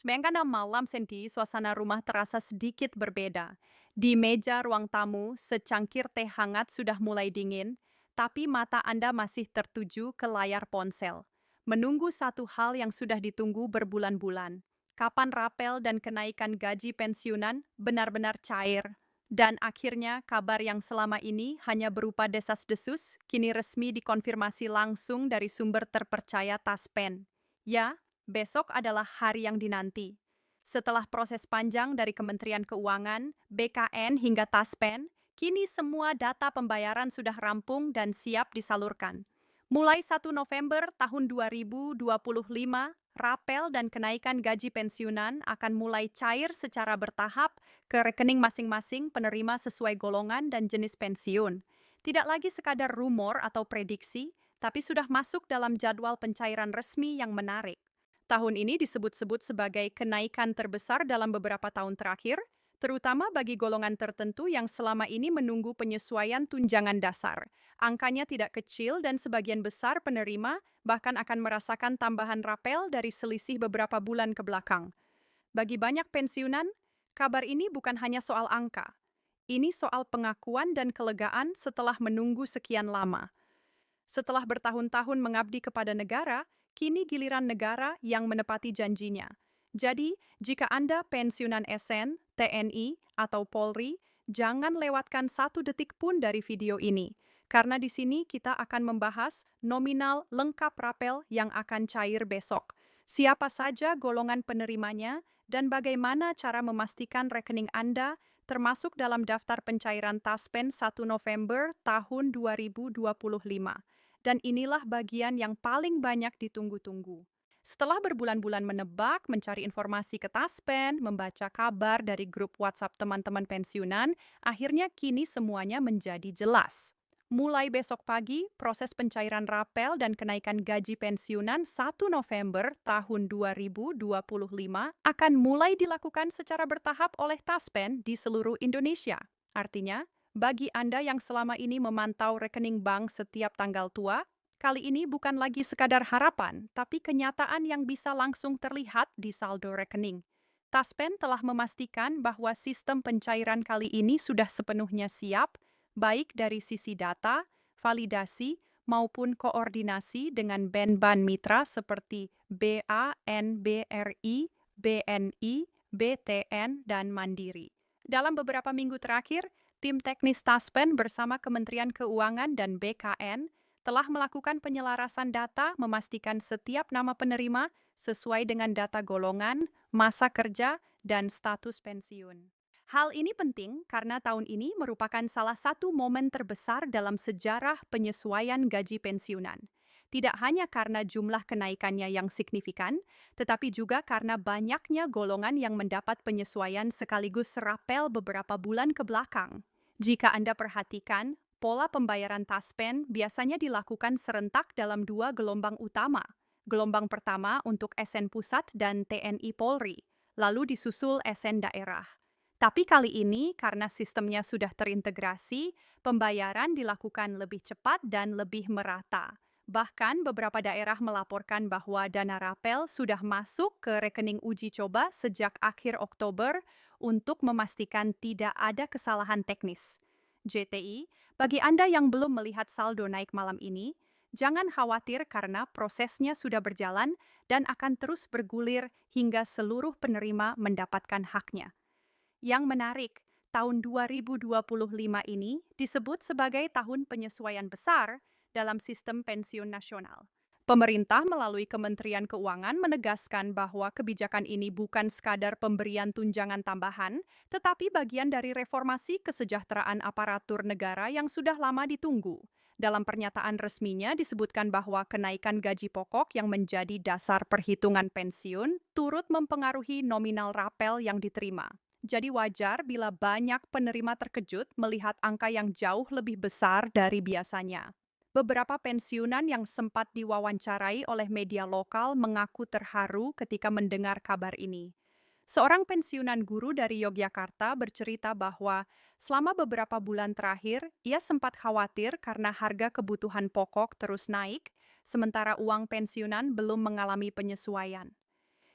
Sebenarnya malam senti suasana rumah terasa sedikit berbeda. Di meja ruang tamu, secangkir teh hangat sudah mulai dingin, tapi mata Anda masih tertuju ke layar ponsel. Menunggu satu hal yang sudah ditunggu berbulan-bulan. Kapan rapel dan kenaikan gaji pensiunan benar-benar cair. Dan akhirnya kabar yang selama ini hanya berupa desas-desus, kini resmi dikonfirmasi langsung dari sumber terpercaya Taspen. Ya, besok adalah hari yang dinanti. Setelah proses panjang dari Kementerian Keuangan, BKN hingga Taspen, kini semua data pembayaran sudah rampung dan siap disalurkan. Mulai 1 November tahun 2025, rapel dan kenaikan gaji pensiunan akan mulai cair secara bertahap ke rekening masing-masing penerima sesuai golongan dan jenis pensiun. Tidak lagi sekadar rumor atau prediksi, tapi sudah masuk dalam jadwal pencairan resmi yang menarik. Tahun ini disebut-sebut sebagai kenaikan terbesar dalam beberapa tahun terakhir, terutama bagi golongan tertentu yang selama ini menunggu penyesuaian tunjangan dasar. Angkanya tidak kecil dan sebagian besar penerima bahkan akan merasakan tambahan rapel dari selisih beberapa bulan ke belakang. Bagi banyak pensiunan, kabar ini bukan hanya soal angka. Ini soal pengakuan dan kelegaan setelah menunggu sekian lama. Setelah bertahun-tahun mengabdi kepada negara, kini giliran negara yang menepati janjinya. Jadi, jika Anda pensiunan SN, TNI, atau Polri, jangan lewatkan satu detik pun dari video ini. Karena di sini kita akan membahas nominal lengkap rapel yang akan cair besok. Siapa saja golongan penerimanya dan bagaimana cara memastikan rekening Anda termasuk dalam daftar pencairan Taspen 1 November tahun 2025. Dan inilah bagian yang paling banyak ditunggu-tunggu. Setelah berbulan-bulan menebak, mencari informasi ke Taspen, membaca kabar dari grup WhatsApp teman-teman pensiunan, akhirnya kini semuanya menjadi jelas. Mulai besok pagi, proses pencairan rapel dan kenaikan gaji pensiunan 1 November tahun 2025 akan mulai dilakukan secara bertahap oleh Taspen di seluruh Indonesia. Artinya, bagi Anda yang selama ini memantau rekening bank setiap tanggal tua, kali ini bukan lagi sekadar harapan, tapi kenyataan yang bisa langsung terlihat di saldo rekening. Taspen telah memastikan bahwa sistem pencairan kali ini sudah sepenuhnya siap, baik dari sisi data, validasi, maupun koordinasi dengan band-band mitra seperti BA, NBRI, BNI, BTN, dan Mandiri. Dalam beberapa minggu terakhir, tim teknis Taspen bersama Kementerian Keuangan dan BKN telah melakukan penyelarasan data memastikan setiap nama penerima sesuai dengan data golongan, masa kerja, dan status pensiun. Hal ini penting karena tahun ini merupakan salah satu momen terbesar dalam sejarah penyesuaian gaji pensiunan. Tidak hanya karena jumlah kenaikannya yang signifikan, tetapi juga karena banyaknya golongan yang mendapat penyesuaian sekaligus rapel beberapa bulan ke belakang. Jika Anda perhatikan, pola pembayaran Taspen biasanya dilakukan serentak dalam dua gelombang utama. Gelombang pertama untuk SN Pusat dan TNI Polri, lalu disusul SN Daerah. Tapi kali ini, karena sistemnya sudah terintegrasi, pembayaran dilakukan lebih cepat dan lebih merata. Bahkan beberapa daerah melaporkan bahwa dana rapel sudah masuk ke rekening uji coba sejak akhir Oktober untuk memastikan tidak ada kesalahan teknis. JTI, bagi Anda yang belum melihat saldo naik malam ini, jangan khawatir karena prosesnya sudah berjalan dan akan terus bergulir hingga seluruh penerima mendapatkan haknya. Yang menarik, tahun 2025 ini disebut sebagai tahun penyesuaian besar dalam sistem pensiun nasional. Pemerintah melalui Kementerian Keuangan menegaskan bahwa kebijakan ini bukan sekadar pemberian tunjangan tambahan, tetapi bagian dari reformasi kesejahteraan aparatur negara yang sudah lama ditunggu. Dalam pernyataan resminya disebutkan bahwa kenaikan gaji pokok yang menjadi dasar perhitungan pensiun turut mempengaruhi nominal rapel yang diterima. Jadi wajar bila banyak penerima terkejut melihat angka yang jauh lebih besar dari biasanya. Beberapa pensiunan yang sempat diwawancarai oleh media lokal mengaku terharu ketika mendengar kabar ini. Seorang pensiunan guru dari Yogyakarta bercerita bahwa selama beberapa bulan terakhir, ia sempat khawatir karena harga kebutuhan pokok terus naik, sementara uang pensiunan belum mengalami penyesuaian.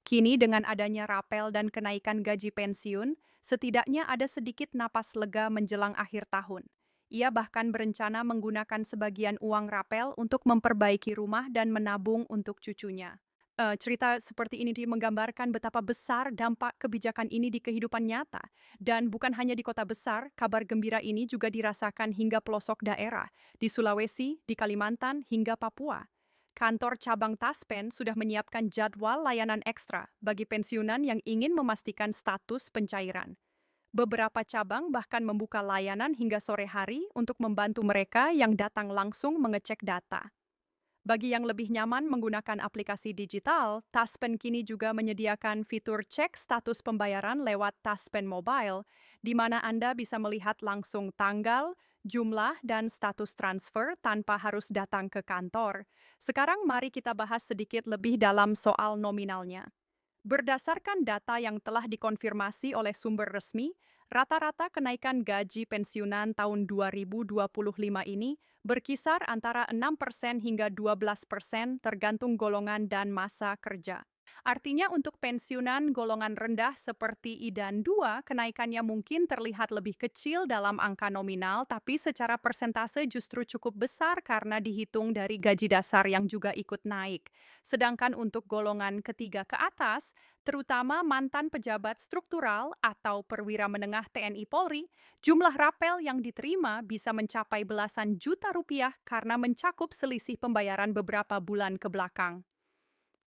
Kini dengan adanya rapel dan kenaikan gaji pensiun, setidaknya ada sedikit napas lega menjelang akhir tahun. Ia bahkan berencana menggunakan sebagian uang rapel untuk memperbaiki rumah dan menabung untuk cucunya. Cerita seperti ini menggambarkan betapa besar dampak kebijakan ini di kehidupan nyata. Dan bukan hanya di kota besar, kabar gembira ini juga dirasakan hingga pelosok daerah, di Sulawesi, di Kalimantan, hingga Papua. Kantor cabang Taspen sudah menyiapkan jadwal layanan ekstra bagi pensiunan yang ingin memastikan status pencairan. Beberapa cabang bahkan membuka layanan hingga sore hari untuk membantu mereka yang datang langsung mengecek data. Bagi yang lebih nyaman menggunakan aplikasi digital, Taspen kini juga menyediakan fitur cek status pembayaran lewat Taspen Mobile, di mana Anda bisa melihat langsung tanggal, jumlah, dan status transfer tanpa harus datang ke kantor. Sekarang mari kita bahas sedikit lebih dalam soal nominalnya. Berdasarkan data yang telah dikonfirmasi oleh sumber resmi, rata-rata kenaikan gaji pensiunan tahun 2025 ini berkisar antara 6% hingga 12% tergantung golongan dan masa kerja. Artinya untuk pensiunan golongan rendah seperti I dan 2, kenaikannya mungkin terlihat lebih kecil dalam angka nominal, tapi secara persentase justru cukup besar karena dihitung dari gaji dasar yang juga ikut naik. Sedangkan untuk golongan ketiga ke atas, terutama mantan pejabat struktural atau perwira menengah TNI Polri, jumlah rapel yang diterima bisa mencapai belasan juta rupiah karena mencakup selisih pembayaran beberapa bulan ke belakang.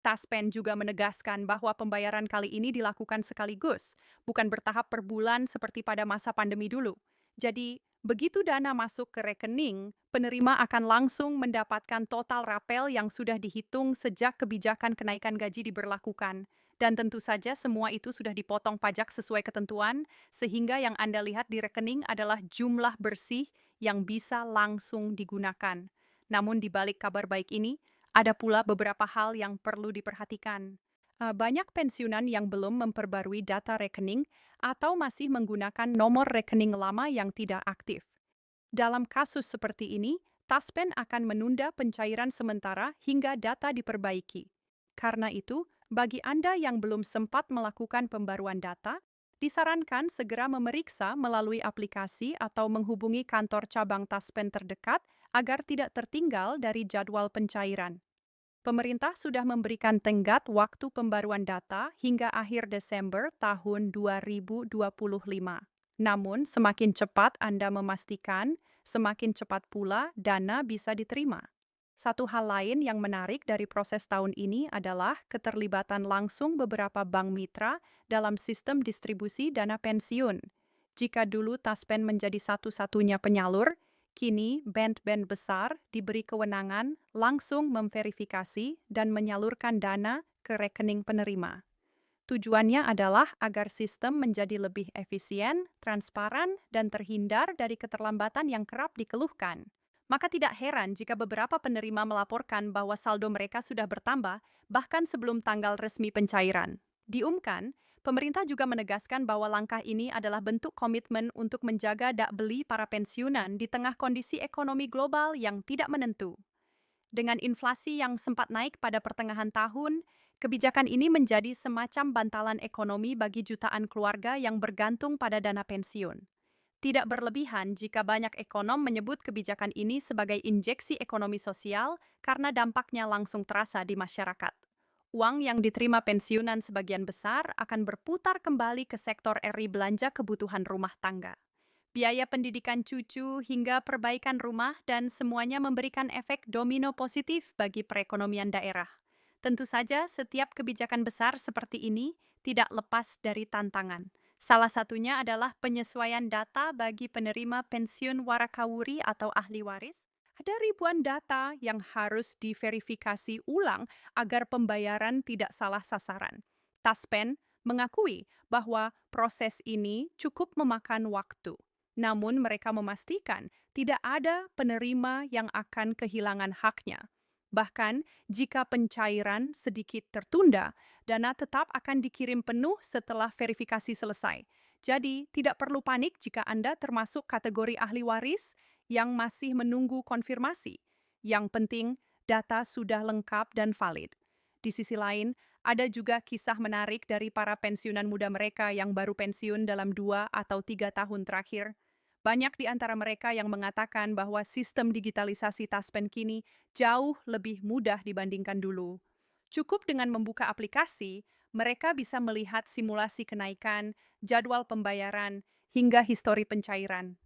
Taspen juga menegaskan bahwa pembayaran kali ini dilakukan sekaligus, bukan bertahap per bulan seperti pada masa pandemi dulu. Jadi, begitu dana masuk ke rekening, penerima akan langsung mendapatkan total rapel yang sudah dihitung sejak kebijakan kenaikan gaji diberlakukan. Dan tentu saja semua itu sudah dipotong pajak sesuai ketentuan, sehingga yang Anda lihat di rekening adalah jumlah bersih yang bisa langsung digunakan. Namun di balik kabar baik ini, ada pula beberapa hal yang perlu diperhatikan. Banyak pensiunan yang belum memperbarui data rekening atau masih menggunakan nomor rekening lama yang tidak aktif. Dalam kasus seperti ini, Taspen akan menunda pencairan sementara hingga data diperbaiki. Karena itu, bagi Anda yang belum sempat melakukan pembaruan data, disarankan segera memeriksa melalui aplikasi atau menghubungi kantor cabang Taspen terdekat agar tidak tertinggal dari jadwal pencairan. Pemerintah sudah memberikan tenggat waktu pembaruan data hingga akhir Desember tahun 2025. Namun, semakin cepat Anda memastikan, semakin cepat pula dana bisa diterima. Satu hal lain yang menarik dari proses tahun ini adalah keterlibatan langsung beberapa bank mitra dalam sistem distribusi dana pensiun. Jika dulu Taspen menjadi satu-satunya penyalur, kini band-band besar diberi kewenangan langsung memverifikasi dan menyalurkan dana ke rekening penerima. Tujuannya adalah agar sistem menjadi lebih efisien, transparan, dan terhindar dari keterlambatan yang kerap dikeluhkan. Maka tidak heran jika beberapa penerima melaporkan bahwa saldo mereka sudah bertambah bahkan sebelum tanggal resmi pencairan. Diumumkan, pemerintah juga menegaskan bahwa langkah ini adalah bentuk komitmen untuk menjaga daya beli para pensiunan di tengah kondisi ekonomi global yang tidak menentu. Dengan inflasi yang sempat naik pada pertengahan tahun, kebijakan ini menjadi semacam bantalan ekonomi bagi jutaan keluarga yang bergantung pada dana pensiun. Tidak berlebihan jika banyak ekonom menyebut kebijakan ini sebagai injeksi ekonomi sosial karena dampaknya langsung terasa di masyarakat. Uang yang diterima pensiunan sebagian besar akan berputar kembali ke sektor eri belanja kebutuhan rumah tangga. Biaya pendidikan cucu hingga perbaikan rumah dan semuanya memberikan efek domino positif bagi perekonomian daerah. Tentu saja setiap kebijakan besar seperti ini tidak lepas dari tantangan. Salah satunya adalah penyesuaian data bagi penerima pensiun warakawuri atau ahli waris. Ada ribuan data yang harus diverifikasi ulang agar pembayaran tidak salah sasaran. Taspen mengakui bahwa proses ini cukup memakan waktu. Namun mereka memastikan tidak ada penerima yang akan kehilangan haknya. Bahkan jika pencairan sedikit tertunda, dana tetap akan dikirim penuh setelah verifikasi selesai. Jadi, tidak perlu panik jika Anda termasuk kategori ahli waris yang masih menunggu konfirmasi. Yang penting, data sudah lengkap dan valid. Di sisi lain, Ada juga kisah menarik dari para pensiunan muda mereka yang baru pensiun dalam 2 atau 3 tahun terakhir. Banyak di antara mereka yang mengatakan bahwa sistem digitalisasi Taspen kini jauh lebih mudah dibandingkan dulu. Cukup dengan membuka aplikasi, mereka bisa melihat simulasi kenaikan, jadwal pembayaran, hingga histori pencairan.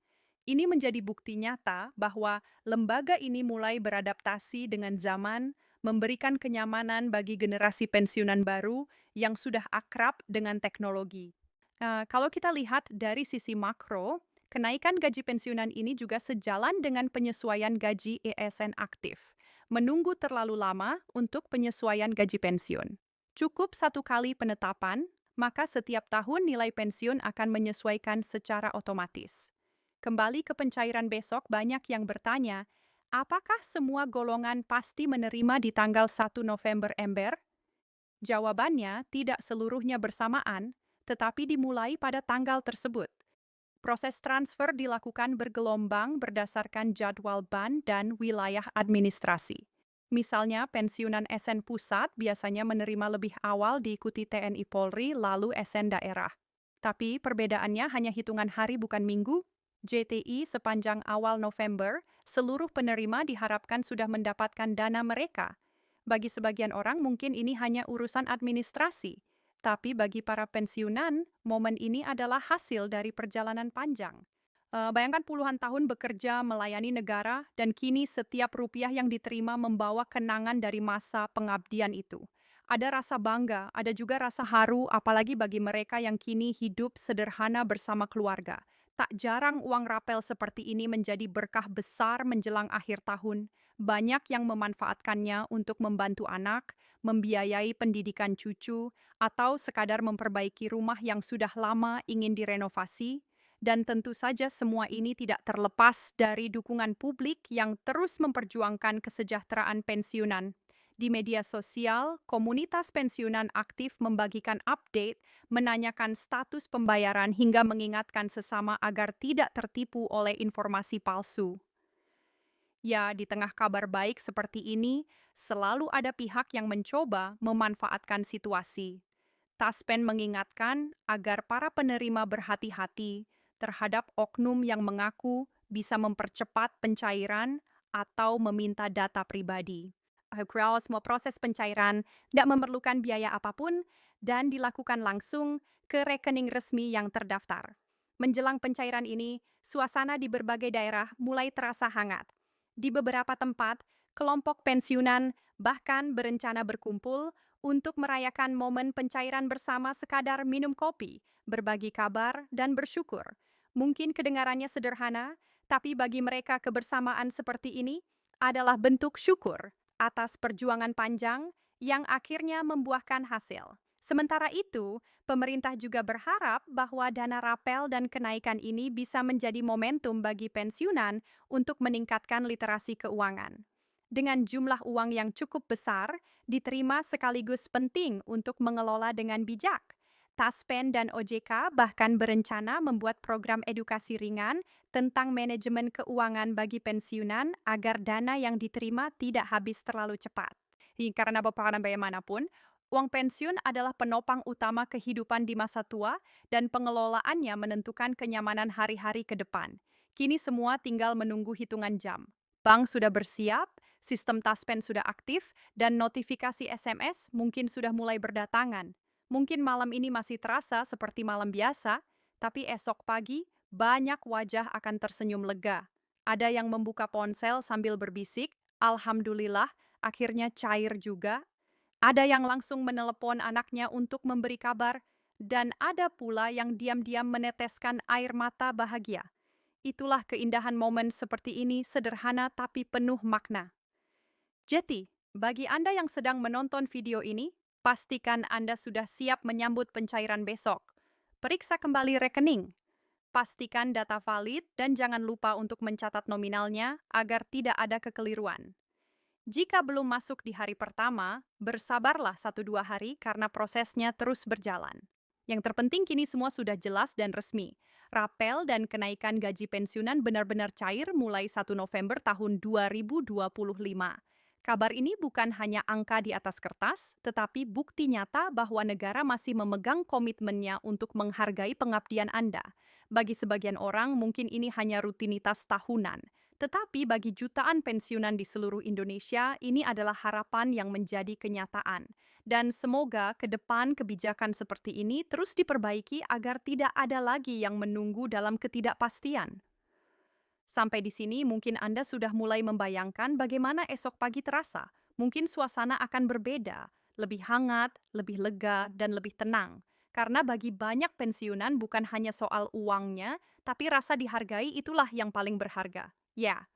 Ini menjadi bukti nyata bahwa lembaga ini mulai beradaptasi dengan zaman, memberikan kenyamanan bagi generasi pensiunan baru yang sudah akrab dengan teknologi. Kalau kita lihat dari sisi makro, kenaikan gaji pensiunan ini juga sejalan dengan penyesuaian gaji ESN aktif. Menunggu terlalu lama untuk penyesuaian gaji pensiun. Cukup 1 kali penetapan, maka setiap tahun nilai pensiun akan menyesuaikan secara otomatis. Kembali ke pencairan besok, banyak yang bertanya, apakah semua golongan pasti menerima di tanggal 1 November ember? Jawabannya tidak seluruhnya bersamaan, tetapi dimulai pada tanggal tersebut. Proses transfer dilakukan bergelombang berdasarkan jadwal ban dan wilayah administrasi. Misalnya, pensiunan SN pusat biasanya menerima lebih awal diikuti TNI Polri lalu SN daerah. Tapi perbedaannya hanya hitungan hari bukan minggu. JTI sepanjang awal November, seluruh penerima diharapkan sudah mendapatkan dana mereka. Bagi sebagian orang mungkin ini hanya urusan administrasi, tapi bagi para pensiunan, momen ini adalah hasil dari perjalanan panjang. Bayangkan puluhan tahun bekerja melayani negara dan kini setiap rupiah yang diterima membawa kenangan dari masa pengabdian itu. Ada rasa bangga, ada juga rasa haru, apalagi bagi mereka yang kini hidup sederhana bersama keluarga. Tak jarang uang rapel seperti ini menjadi berkah besar menjelang akhir tahun. Banyak yang memanfaatkannya untuk membantu anak, membiayai pendidikan cucu, atau sekadar memperbaiki rumah yang sudah lama ingin direnovasi. Dan tentu saja semua ini tidak terlepas dari dukungan publik yang terus memperjuangkan kesejahteraan pensiunan. Di media sosial, komunitas pensiunan aktif membagikan update, menanyakan status pembayaran hingga mengingatkan sesama agar tidak tertipu oleh informasi palsu. Ya, di tengah kabar baik seperti ini, selalu ada pihak yang mencoba memanfaatkan situasi. Taspen mengingatkan agar para penerima berhati-hati terhadap oknum yang mengaku bisa mempercepat pencairan atau meminta data pribadi. Kalau semua proses pencairan tidak memerlukan biaya apapun dan dilakukan langsung ke rekening resmi yang terdaftar. Menjelang pencairan ini, suasana di berbagai daerah mulai terasa hangat. Di beberapa tempat, kelompok pensiunan bahkan berencana berkumpul untuk merayakan momen pencairan bersama sekadar minum kopi, berbagi kabar, dan bersyukur. Mungkin kedengarannya sederhana, tapi bagi mereka kebersamaan seperti ini adalah bentuk syukur atas perjuangan panjang yang akhirnya membuahkan hasil. Sementara itu, pemerintah juga berharap bahwa dana rapel dan kenaikan ini bisa menjadi momentum bagi pensiunan untuk meningkatkan literasi keuangan. Dengan jumlah uang yang cukup besar, diterima sekaligus penting untuk mengelola dengan bijak. Taspen dan OJK bahkan berencana membuat program edukasi ringan tentang manajemen keuangan bagi pensiunan agar dana yang diterima tidak habis terlalu cepat. Karena bagaimanapun, uang pensiun adalah penopang utama kehidupan di masa tua dan pengelolaannya menentukan kenyamanan hari-hari ke depan. Kini semua tinggal menunggu hitungan jam. Bank sudah bersiap, sistem Taspen sudah aktif, dan notifikasi SMS mungkin sudah mulai berdatangan. Mungkin malam ini masih terasa seperti malam biasa, tapi esok pagi banyak wajah akan tersenyum lega. Ada yang membuka ponsel sambil berbisik, "Alhamdulillah, akhirnya cair juga." Ada yang langsung menelepon anaknya untuk memberi kabar, dan ada pula yang diam-diam meneteskan air mata bahagia. Itulah keindahan momen seperti ini, sederhana tapi penuh makna. Jadi, bagi Anda yang sedang menonton video ini, pastikan Anda sudah siap menyambut pencairan besok. Periksa kembali rekening. Pastikan data valid dan jangan lupa untuk mencatat nominalnya agar tidak ada kekeliruan. Jika belum masuk di hari pertama, bersabarlah 1-2 hari karena prosesnya terus berjalan. Yang terpenting kini semua sudah jelas dan resmi. Rapel dan kenaikan gaji pensiunan benar-benar cair mulai 1 November tahun 2025. Kabar ini bukan hanya angka di atas kertas, tetapi bukti nyata bahwa negara masih memegang komitmennya untuk menghargai pengabdian Anda. Bagi sebagian orang, mungkin ini hanya rutinitas tahunan. Tetapi bagi jutaan pensiunan di seluruh Indonesia, ini adalah harapan yang menjadi kenyataan. Dan semoga ke depan kebijakan seperti ini terus diperbaiki agar tidak ada lagi yang menunggu dalam ketidakpastian. Sampai di sini mungkin Anda sudah mulai membayangkan bagaimana esok pagi terasa. Mungkin suasana akan berbeda, lebih hangat, lebih lega, dan lebih tenang. Karena bagi banyak pensiunan bukan hanya soal uangnya, tapi rasa dihargai itulah yang paling berharga. Ya,